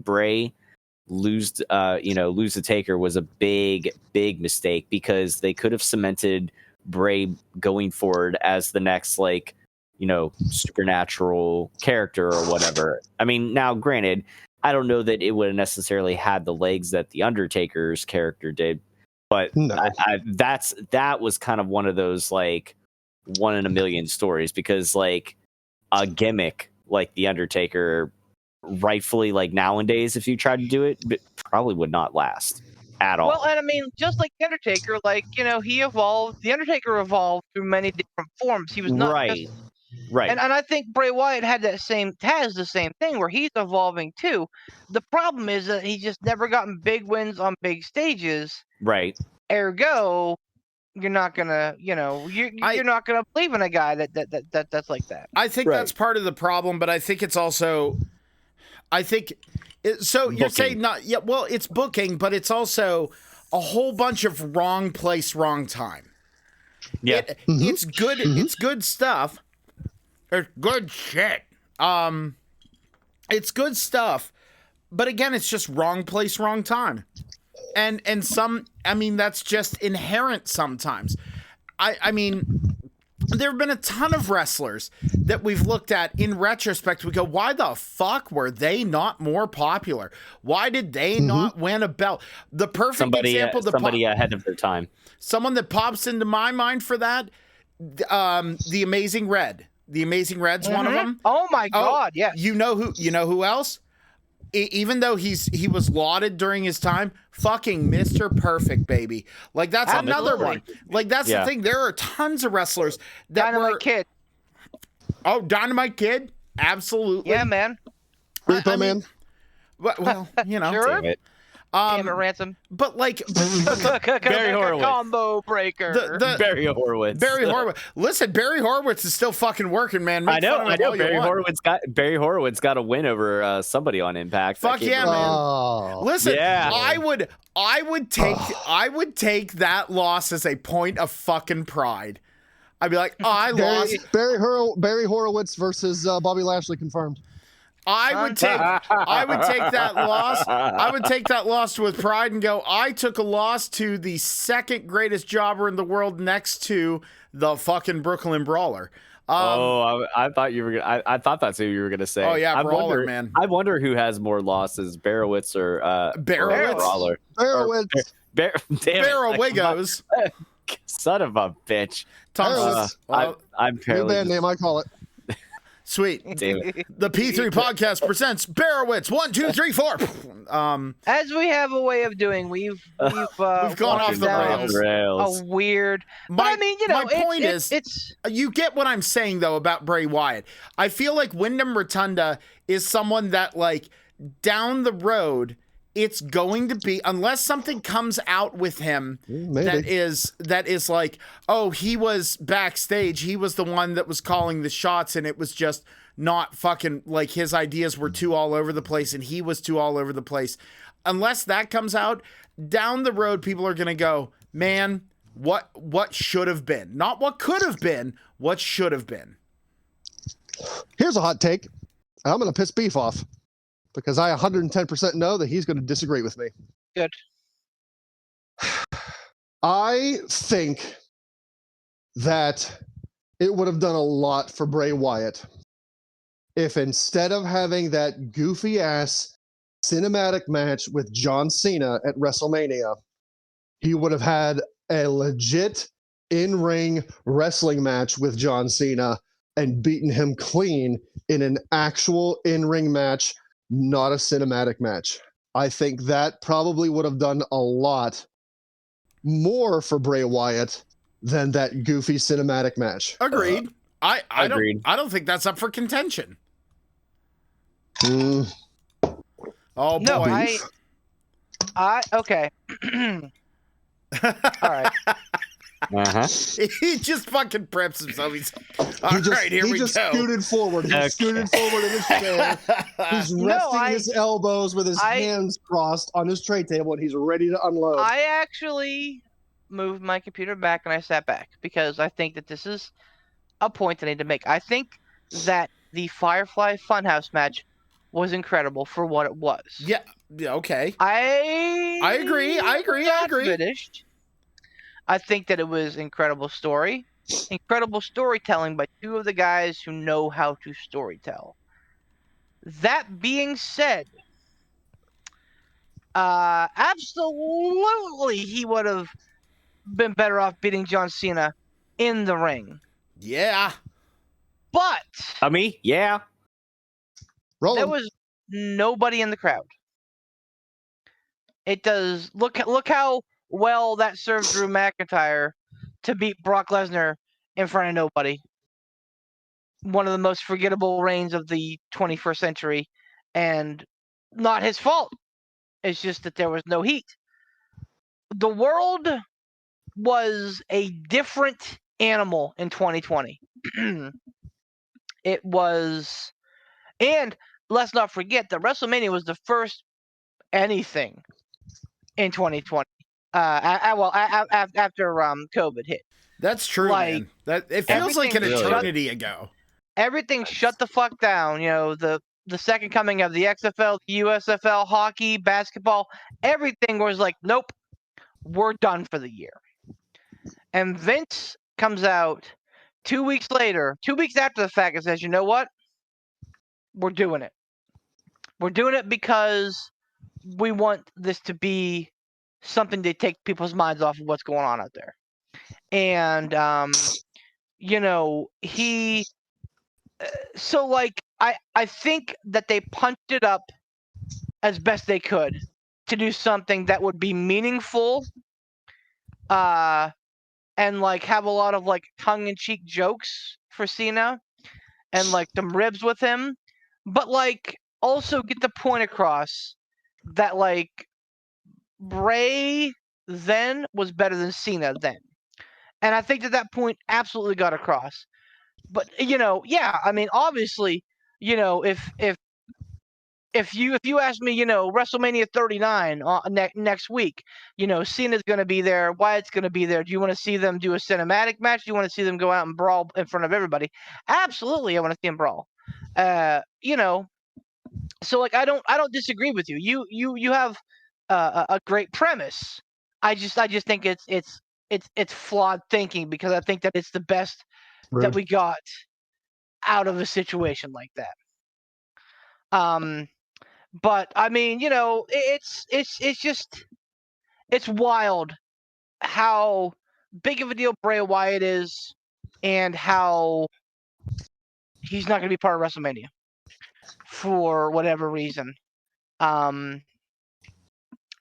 Bray lose the Taker was a big mistake because they could have cemented Bray going forward as the next like, you know, supernatural character or whatever. I mean, now granted, I don't know that it would have necessarily had the legs that the Undertaker's character did, but no. that was kind of one of those like 1 in a million stories because like a gimmick like the Undertaker, rightfully like nowadays, if you tried to do it, probably would not last at all. Well, and I mean, just like the Undertaker, like, you know, the Undertaker evolved through many different forms. He was not right. Right. And I think Bray Wyatt has the same thing where he's evolving too. The problem is that he's just never gotten big wins on big stages. Right. Ergo, you're not gonna, you know, you're not gonna believe in a guy that's like that. I think that's part of the problem, but I think it's also, so you're saying not, yeah, well, it's booking, but it's also a whole bunch of wrong place, wrong time. Yeah. It's good. It's good stuff. It's good shit. It's good stuff, but again, it's just wrong place, wrong time. And I mean, that's just inherent sometimes. I mean, there have been a ton of wrestlers that we've looked at in retrospect. We go, why the fuck were they not more popular? Why did they not win a belt? The perfect example. Somebody ahead of their time. Someone that pops into my mind for that, the Amazing Red. The Amazing Red's one of them. Oh my God! Yeah. You know who else? Even though he was lauded during his time, fucking Mr. Perfect, baby. Like that's another one. Like that's the thing. There are tons of wrestlers that Dynamite Kid. Oh, Dynamite Kid, absolutely. Yeah, man. Repo Man. Well, you know. Sure. Damn it, Ransom. But like Barry Horowitz. Combo breaker. Barry Horowitz. Barry Horowitz. Listen, Barry Horowitz is still fucking working, man. Make I know. fun of him all you want. Barry Horowitz got a win over somebody on Impact. Fuck yeah, man. Oh. Listen, Yeah. I would take that loss as a point of fucking pride. I'd be like, oh, I lost. Barry Horowitz versus Bobby Lashley confirmed. I would take that loss. I would take that loss with pride and go, I took a loss to the second greatest jobber in the world next to the fucking Brooklyn Brawler. I thought you were gonna, I thought that's who you were gonna say. Oh yeah, Brawler, man. I wonder who has more losses, Barrowitz or Barrowitz? Brawler. Barrowitz. Barrowigos. Son of a bitch. I'm New fairly band name, I call it. Sweet. damn it. The P3 podcast presents Barrowitz. 1, 2, 3, 4. As we have a way of doing, we've gone off the rails. A weird. But I mean, my point is, you get what I'm saying though about Bray Wyatt. I feel like Wyndham Rotunda is someone that, like, down the road, it's going to be, unless something comes out with him that is like, oh, he was backstage, he was the one that was calling the shots, and it was just not fucking, like, his ideas were too all over the place and he was too all over the place. Unless that comes out, down the road, people are gonna go, man, what should have been, not what could have been, what should have been. Here's a hot take. I'm gonna piss Beef off, because I 110% know that he's going to disagree with me. Good. I think that it would have done a lot for Bray Wyatt if, instead of having that goofy-ass cinematic match with John Cena at WrestleMania, he would have had a legit in-ring wrestling match with John Cena and beaten him clean in an actual in-ring match, not a cinematic match. I think that probably would have done a lot more for Bray Wyatt than that goofy cinematic match. Agreed. I Agreed. don't think that's up for contention. Mm. Oh boy. No, I okay. All right. Uh-huh. He just fucking preps himself. He's He just scooted forward. He scooted forward in his chair. He's resting his elbows with his hands crossed on his tray table, and he's ready to unload. I actually moved my computer back and I sat back because I think that this is a point I need to make. I think that the Firefly Funhouse match was incredible for what it was. Yeah. Okay. I agree. Finished. I think that it was incredible storytelling by two of the guys who know how to storytell. That being said, absolutely he would have been better off beating John Cena in the ring. Yeah. But yeah. there was nobody in the crowd. It does look how well that served Drew McIntyre to beat Brock Lesnar in front of nobody. One of the most forgettable reigns of the 21st century, and not his fault. It's just that there was no heat. The world was a different animal in 2020. It was, and let's not forget that WrestleMania was the first anything in 2020. After COVID hit. That's true, man. That it feels like an eternity ago. Everything shut the fuck down. You know, the second coming of the XFL, USFL, hockey, basketball, everything was like, nope, we're done for the year. And Vince comes out 2 weeks later, 2 weeks after the fact, and says, you know what? We're doing it. We're doing it because we want this to be something to take people's minds off of what's going on out there. And, you know, so like, I think that they punched it up as best they could to do something that would be meaningful, and like have a lot of like tongue-in-cheek jokes for Cena and like some ribs with him, but like also get the point across that like Bray then was better than Cena then. And I think that point absolutely got across. But yeah, I mean, obviously, if you ask me, WrestleMania 39 next week, Cena's going to be there, Wyatt's going to be there. Do you want to see them do a cinematic match? Do you want to see them go out and brawl in front of everybody? Absolutely, I want to see them brawl. So like I don't disagree with you. You have a great premise. I just think it's flawed thinking, because I think that it's the best that we got out of a situation like that. But I mean, it's wild how big of a deal Bray Wyatt is, and how he's not going to be part of WrestleMania for whatever reason. And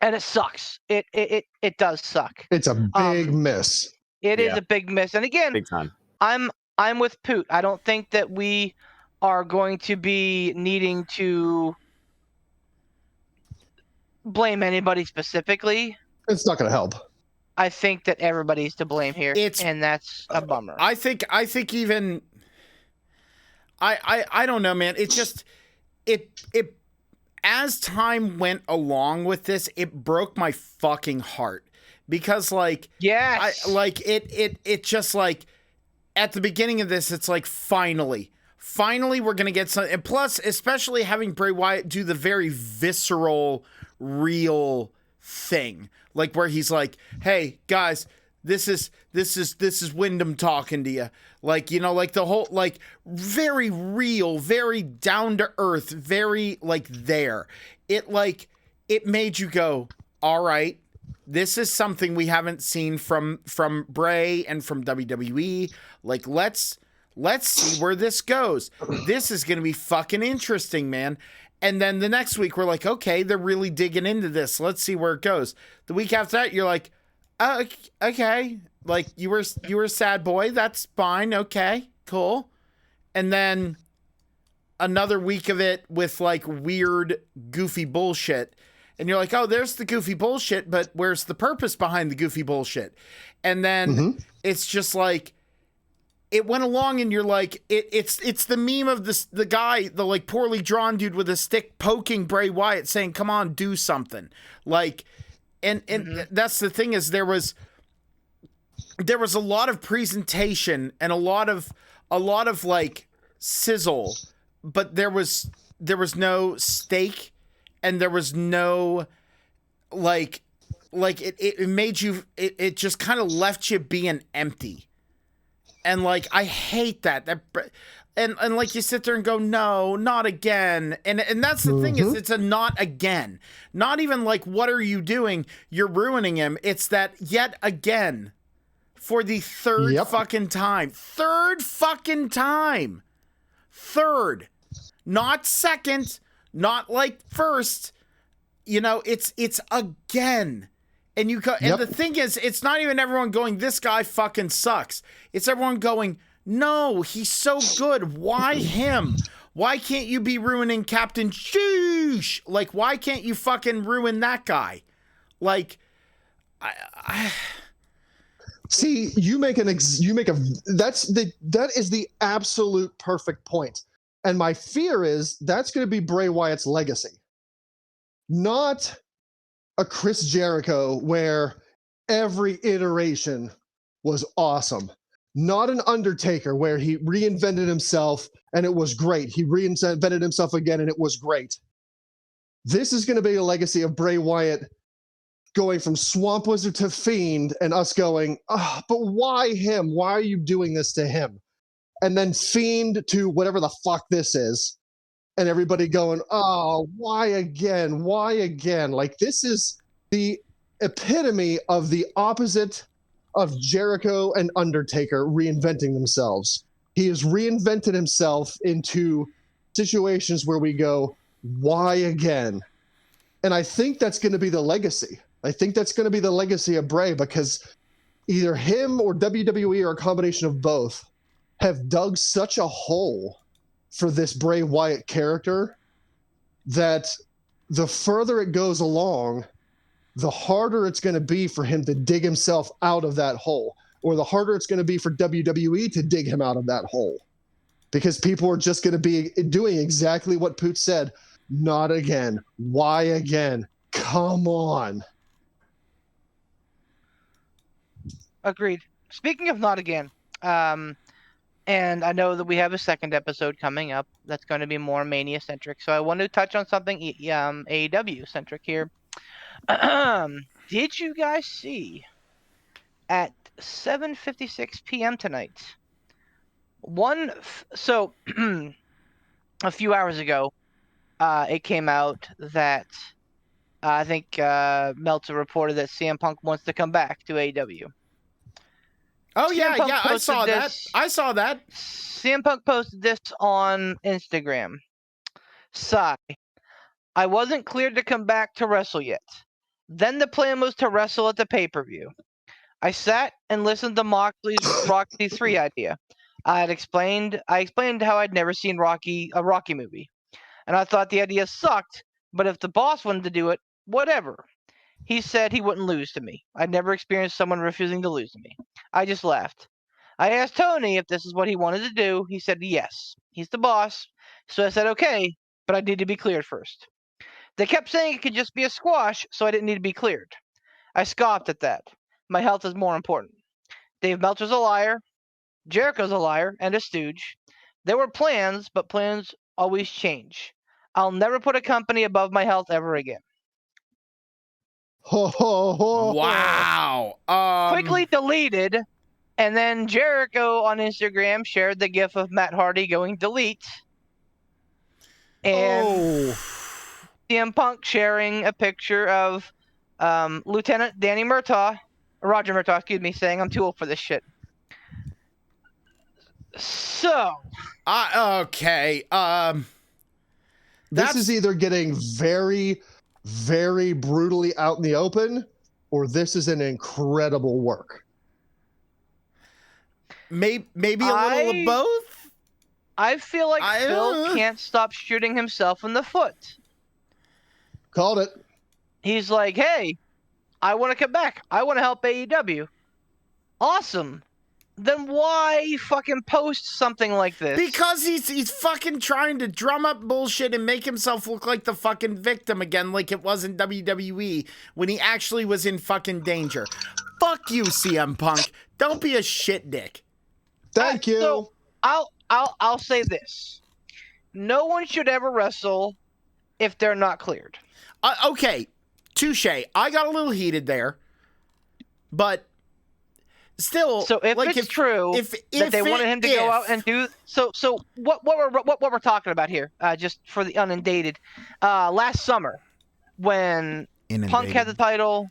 it sucks. It does suck. It's a big miss. It is a big miss. And again, Big time. I'm with Poot. I don't think that we are going to be needing to blame anybody specifically. It's not going to help. I think that everybody's to blame here, and that's a bummer. I think even I don't know, man. It's just it as time went along with this, it broke my fucking heart, because like yes, it just like at the beginning of this, it's like finally we're gonna get some, and plus especially having Bray Wyatt do the very visceral, real thing, like where he's like, hey guys, this is Wyndham talking to you, like, like the whole, like, very real, very down to earth, very like there. It made you go, all right, this is something we haven't seen from Bray and from WWE. Like, let's see where this goes. This is going to be fucking interesting, man. And then the next week we're like, okay, they're really digging into this. Let's see where it goes. The week after that, you're like, oh, okay. Like, you were a sad boy. That's fine. Okay, cool. And then another week of it with like weird, goofy bullshit. And you're like, oh, there's the goofy bullshit, but where's the purpose behind the goofy bullshit? And then it's just like, it went along, and you're like, it's the meme of the guy, the like poorly drawn dude with a stick poking Bray Wyatt, saying, come on, do something. Like, and that's the thing, is there was a lot of presentation and a lot of like sizzle, but there was no steak, and there was no like it made you, it just kind of left you being empty. And like, I hate that and like, you sit there and go, no, not again. And that's the thing, is it's a not again, not even like, what are you doing? You're ruining him. It's that yet again for the third fucking time, not second, not like first, it's again. And and the thing is, it's not even everyone going, this guy fucking sucks. It's everyone going, no, he's so good. Why him? Why can't you be ruining Captain Shoosh? Like, why can't you fucking ruin that guy? Like, I see, that is the absolute perfect point. And my fear is that's going to be Bray Wyatt's legacy. Not a Chris Jericho where every iteration was awesome. Not an Undertaker where he reinvented himself and it was great. He reinvented himself again and it was great. This is going to be a legacy of Bray Wyatt going from Swamp Wizard to Fiend, and us going, oh, but why him? Why are you doing this to him? And then Fiend to whatever the fuck this is. And everybody going, oh, why again? Why again? Like, this is the epitome of the opposite of Jericho and Undertaker reinventing themselves. He has reinvented himself into situations where we go, why again? And I think that's going to be the legacy. I think that's going to be the legacy of Bray, because either him or WWE, or a combination of both, have dug such a hole for this Bray Wyatt character that the further it goes along, the harder it's going to be for him to dig himself out of that hole, or the harder it's going to be for WWE to dig him out of that hole, because people are just going to be doing exactly what Pooch said. Not again. Why again? Come on. Agreed. Speaking of not again, and I know that we have a second episode coming up that's going to be more Mania centric. So I want to touch on something AEW centric here. Did you guys see at 7:56 p.m. tonight? So a few hours ago, it came out that I think Meltzer reported that CM Punk wants to come back to AEW. Oh CM yeah, Punk yeah, I saw posted that. this- I saw that. CM Punk posted this on Instagram. Sigh. I wasn't cleared to come back to wrestle yet. Then the plan was to wrestle at the pay-per-view. I sat and listened to Moxley's Rocky 3 idea. I explained how I'd never seen a Rocky movie. And I thought the idea sucked, but if the boss wanted to do it, whatever. He said he wouldn't lose to me. I'd never experienced someone refusing to lose to me. I just laughed. I asked Tony if this is what he wanted to do. He said yes. He's the boss. So I said okay, but I need to be cleared first. They kept saying it could just be a squash, so I didn't need to be cleared. I scoffed at that. My health is more important. Dave Meltzer's a liar. Jericho's a liar and a stooge. There were plans, but plans always change. I'll never put a company above my health ever again. Ho, ho, ho. Wow. Quickly deleted, and then Jericho on Instagram shared the gif of Matt Hardy going delete. And CM Punk sharing a picture of Lieutenant Roger Murtaugh, excuse me, saying I'm too old for this shit. So. Okay. This is either getting very, very brutally out in the open, or this is an incredible work. Maybe a little of both. I feel like Phil can't stop shooting himself in the foot. Called it. He's like, hey, I want to come back. I want to help AEW. Awesome. Then why fucking post something like this? Because he's fucking trying to drum up bullshit and make himself look like the fucking victim again, like it was in WWE when he actually was in fucking danger. Fuck you, CM Punk. Don't be a shit dick. Thank you. So I'll say this: no one should ever wrestle if they're not cleared. Okay, touche. I got a little heated there, but still. So if it's true that they wanted him to go out and do so what we're talking about here, just for the unindated, last summer when Punk had the title,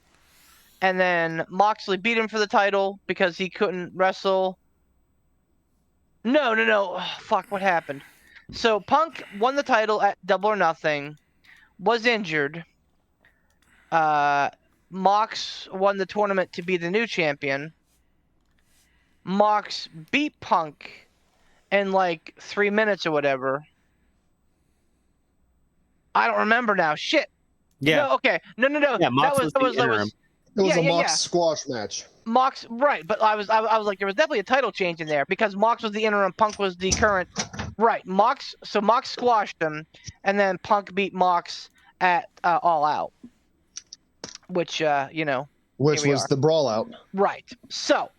and then Moxley beat him for the title because he couldn't wrestle. No. Fuck, what happened? So Punk won the title at Double or Nothing, was injured. Mox won the tournament to be the new champion. Mox beat Punk in like 3 minutes or whatever. I don't remember now. Shit. Yeah. No, okay. No. Yeah, Mox was the interim. It was a Mox squash match. Mox, right? But I was like, there was definitely a title change in there because Mox was the interim, Punk was the current. Right. Mox squashed him, and then Punk beat Mox at All Out, which which was the brawl out. Right. So,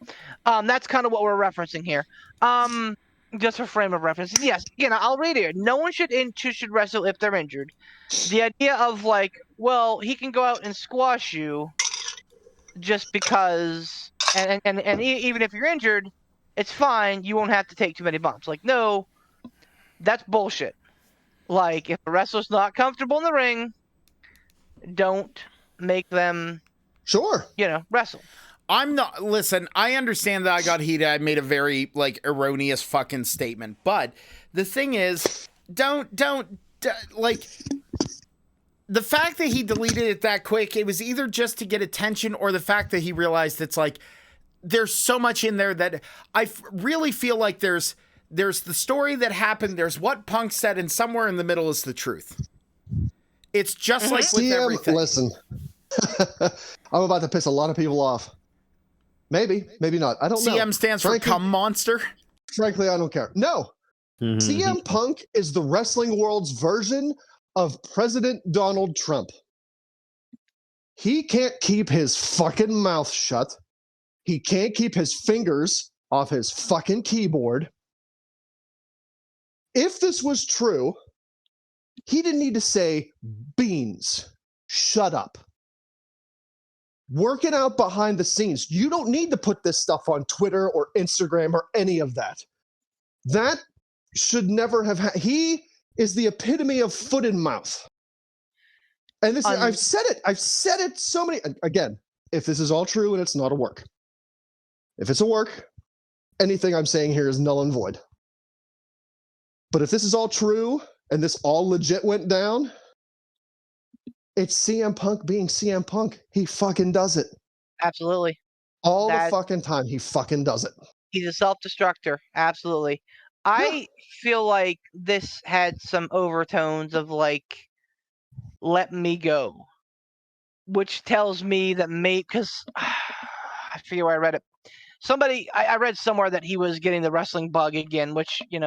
that's kind of what we're referencing here. Just for frame of reference. Yes. Again, I'll read it. No one should wrestle if they're injured. The idea of like, well, he can go out and squash you just because, and even if you're injured, it's fine. You won't have to take too many bumps. Like, no, that's bullshit. Like, if a wrestler's not comfortable in the ring, don't make them, wrestle. I'm not. Listen, I understand that I got heated. I made a very erroneous fucking statement, but the thing is, don't the fact that he deleted it that quick. It was either just to get attention, or the fact that he realized it's like there's so much in there that I really feel like there's the story that happened. There's what Punk said, and somewhere in the middle is the truth. It's just like with everything. Listen, I'm about to piss a lot of people off. Maybe not. I don't know. CM stands for cum monster. Frankly, I don't care. No. CM Punk is the wrestling world's version of President Donald Trump. He can't keep his fucking mouth shut. He can't keep his fingers off his fucking keyboard. If this was true, he didn't need to say, Beans, shut up. Working out behind the scenes. You don't need to put this stuff on Twitter or Instagram or any of that. That should never have he is the epitome of foot in mouth. And this I've said it so many again, if this is all true and it's not a work. If it's a work, anything I'm saying here is null and void. But if this is all true and this all legit went down, it's CM Punk being CM Punk. He fucking does it. Absolutely. All the fucking time, he fucking does it. He's a self-destructor. Absolutely. I feel like this had some overtones of like, let me go. Which tells me that because I forget where I read it. I read somewhere that he was getting the wrestling bug again, which, he's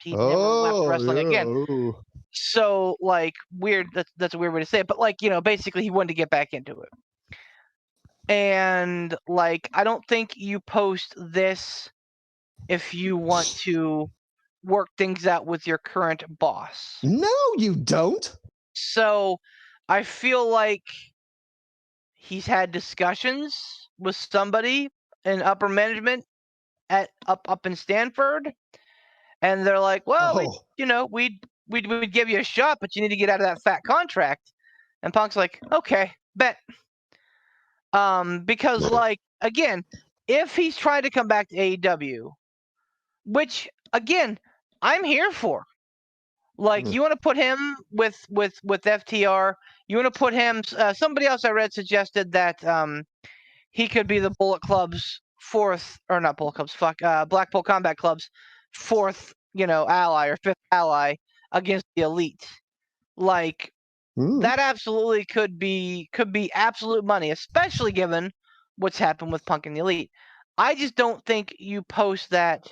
never left wrestling again. So, like, weird. That's a weird way to say it. But, like, basically he wanted to get back into it. And, like, I don't think you post this if you want to work things out with your current boss. No, you don't. So, I feel like he's had discussions with somebody in upper management up in Stanford. And they're like, well, we'd give you a shot, but you need to get out of that fat contract. And Punk's like, okay, bet. Because, like, again, if he's trying to come back to AEW, which, again, I'm here for. Like, you want to put him with FTR. You want to put him. Somebody else I read suggested that he could be the Bullet Club's Blackpool Combat Club's fourth, ally or fifth ally against the Elite. Like, that absolutely could be absolute money, especially given what's happened with Punk and the Elite. I just don't think you post that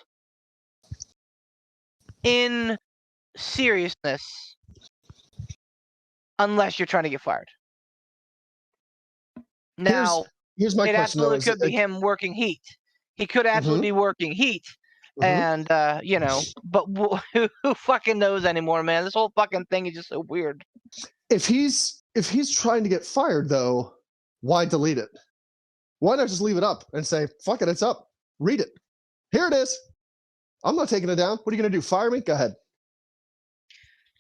in seriousness unless you're trying to get fired. Now, here's my it question, absolutely could be him working heat. He could absolutely be working heat. And, but who fucking knows anymore, man? This whole fucking thing is just so weird. If he's trying to get fired, though, why delete it? Why not just leave it up and say, fuck it, it's up. Read it. Here it is. I'm not taking it down. What are you going to do? Fire me? Go ahead.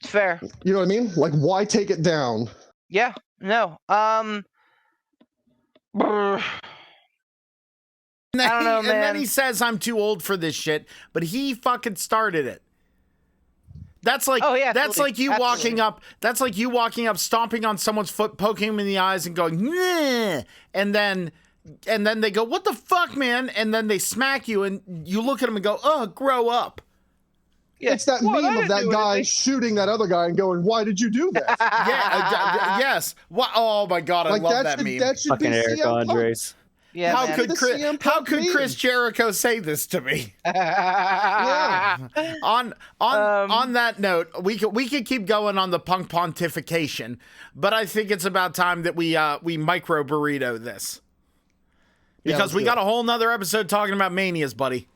It's fair. You know what I mean? Like, why take it down? Yeah. No. I don't know, man. And then he says, I'm too old for this shit, but he fucking started it. That's like, that's like you walking up, stomping on someone's foot, poking him in the eyes and going, nah! And then they go, what the fuck, man? And then they smack you and you look at him and go, oh, grow up. Yeah. It's that meme of that guy shooting that other guy and going, why did you do that? Yes. What? Oh my God. I love that meme. That should fucking be Eric CM Andres. Yeah, how could Chris Jericho say this to me? Yeah. On that note, we could keep going on the Punk pontification, but I think it's about time that we micro burrito this. Because we got a whole nother episode talking about manias, buddy.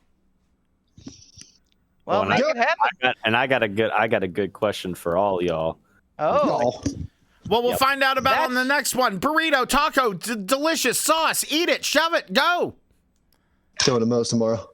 Well, make it happen. I got a good question for all y'all. Oh. Well, we'll find out about it on the next one. Burrito, taco, delicious sauce. Eat it, shove it, go. Showing the most tomorrow.